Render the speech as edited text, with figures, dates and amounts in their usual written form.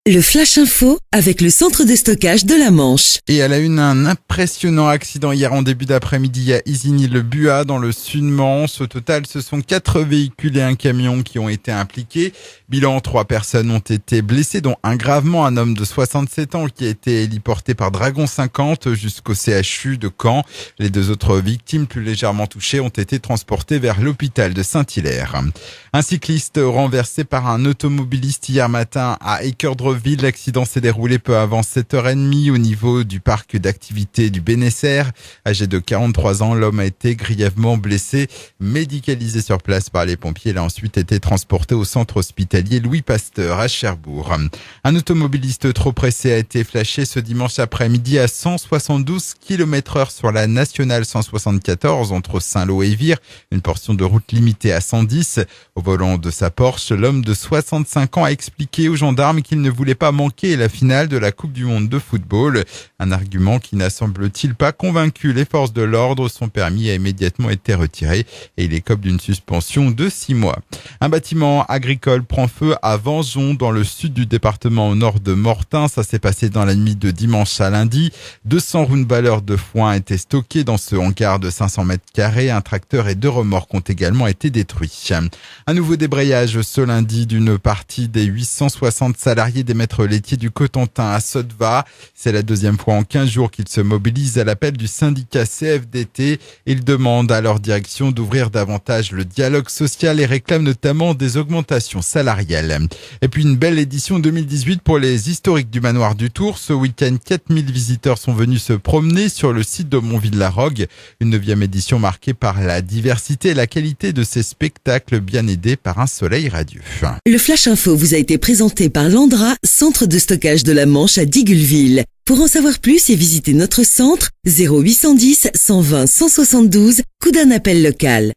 Le Flash Info avec le centre de stockage de la Manche. Et elle a eu un impressionnant accident hier en début d'après-midi à Isigny-le-Buat dans le sud-Manche. Au total, ce sont 4 véhicules et un camion qui ont été impliqués. Bilan, 3 personnes ont été blessées, dont un gravement, un homme de 67 ans qui a été héliporté par Dragon 50 jusqu'au CHU de Caen. Les 2 autres victimes, plus légèrement touchées, ont été transportées vers l'hôpital de Saint-Hilaire. Un cycliste renversé par un automobiliste hier matin à Équeurdreville. L'accident s'est déroulé peu avant 7h30 au niveau du parc d'activité du Bénessert. Âgé de 43 ans, l'homme a été grièvement blessé, médicalisé sur place par les pompiers. Il a ensuite été transporté au centre hospitalier Louis Pasteur à Cherbourg. Un automobiliste trop pressé a été flashé ce dimanche après-midi à 172 km/h sur la nationale 174 entre Saint-Lô et Vire, une portion de route limitée à 110. Au volant de sa Porsche, l'homme de 65 ans a expliqué aux gendarmes qu'il ne voulait pas manquer la finale de la Coupe du Monde de football. Un argument qui n'a semble-t-il pas convaincu les forces de l'ordre. Son permis a immédiatement été retiré et il écope d'une suspension de 6 mois. Un bâtiment agricole prend feu à Vengeon dans le sud du département au nord de Mortain. Ça s'est passé dans la nuit de dimanche à lundi. 200 roundballers de foin étaient stockés dans ce hangar de 500 mètres carrés. Un tracteur et 2 remorques ont également été détruits. Un nouveau débrayage ce lundi d'une partie des 860 salariés des maîtres laitiers du Cotentin à Sottevas. C'est la 2e fois en 15 jours qu'ils se mobilisent à l'appel du syndicat CFDT. Ils demandent à leur direction d'ouvrir davantage le dialogue social et réclament notamment des augmentations salariales. Et puis une belle édition 2018 pour les historiques du manoir du Tour. Ce week-end, 4000 visiteurs sont venus se promener sur le site de Montville-la-Rogue. Une 9e édition marquée par la diversité et la qualité de ces spectacles bien aidés par un soleil radieux. Le Flash Info vous a été présenté par Landra, centre de stockage de la Manche à Digulleville. Pour en savoir plus et visiter notre centre, 0810 120 172, coup d'un appel local.